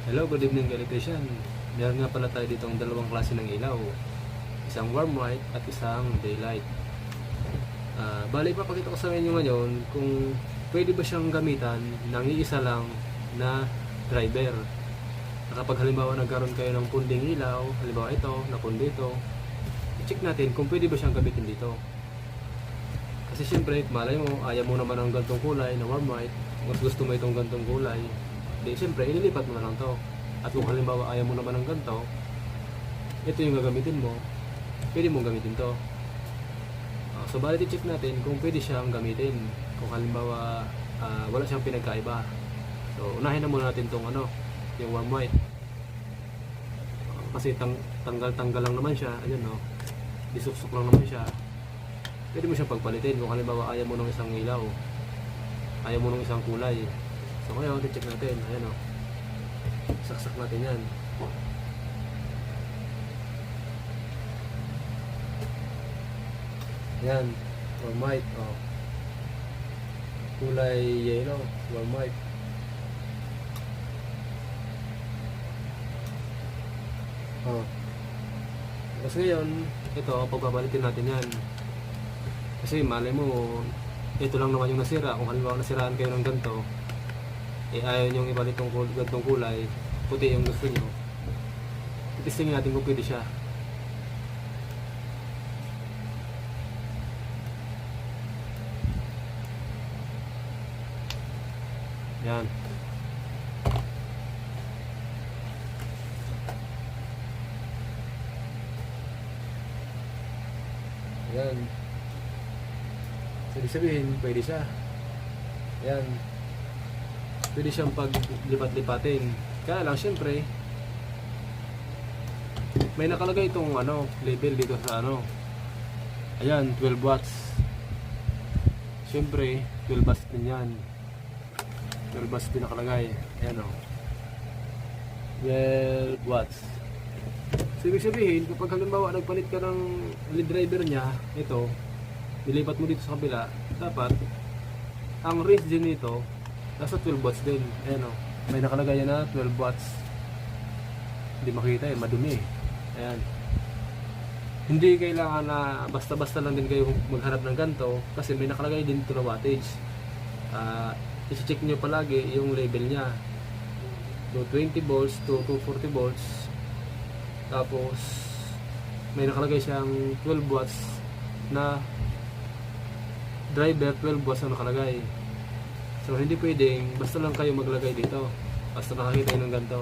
Hello, good evening electrician. Meron nga pala tayo dito ang dalawang klase ng ilaw. Isang warm white at isang daylight. Bali, ipapakita ko sa inyo ngayon kung pwede ba siyang gamitan ng iisa lang na driver. Kapag halimbawa nagkaroon kayo ng punding ilaw, halimbawa ito, napundi ito, i-check natin kung pwede ba siyang gamitin dito. Kasi syempre, malay mo, ayaw mo naman ang gantong kulay na warm white, mas gusto mo itong gantong kulay, di siyempre, ililipat mo na lang to. At kung halimbawa ayaw mo naman ng ganito, ito yung gagamitin mo, pwede mong gamitin to. So bali i-check natin kung pwede siyang gamitin. Kung halimbawa wala siyang pinagkaiba. So unahin na muna natin tong yung warm white. Kasi tanggal-tanggal lang naman siya, ayun no. Disuksok lang naman siya. Pwede mo siyang pagpalitin kung halimbawa ayaw mo ng isang ilaw, ayaw mo ng isang kulay. So ngayon, i-check natin. Ayan o. Saksak natin yan. Ayan. Warm white. O. Kulay yellow. Warm white. O. Tapos ngayon, ito, pagbabalitin natin yan. Kasi malay mo, ito lang naman yung nasira. Kung halimbawa nasiraan kayo ng ganito, ayaw nyo ibalik itong gantong kulay, puti yung gusto nyo, testingin natin kung pwede siya. Yan. Yan. Sabi sabihin, pwede siya. Yan. Pwede siyang paglipat-lipatin. Kaya lang, syempre, may nakalagay itong label dito sa ayan, 12 watts. Syempre, 12 watts din yan. 12 watts din nakalagay. Ayan o. 12 watts. So, ibig sabihin, kapag halimbawa nagpalit ka ng lead driver niya, ito, nilipat mo dito sa kabila, dapat, ang range din nito, nasa 12 watts din. Ayan o. May nakalagay yan na 12 watts. Hindi makita eh. Madumi eh. Ayan. Hindi kailangan na basta-basta lang din kayo maghanap ng ganito. Kasi may nakalagay din ito na wattage. I-check nyo palagi yung label nya. 220 volts to 240 volts. Tapos may nakalagay siyang 12 watts na driver. 12 watts ang nakalagay. So hindi pwedeng basta lang kayo maglagay dito basta nakakita nyo ng ganito.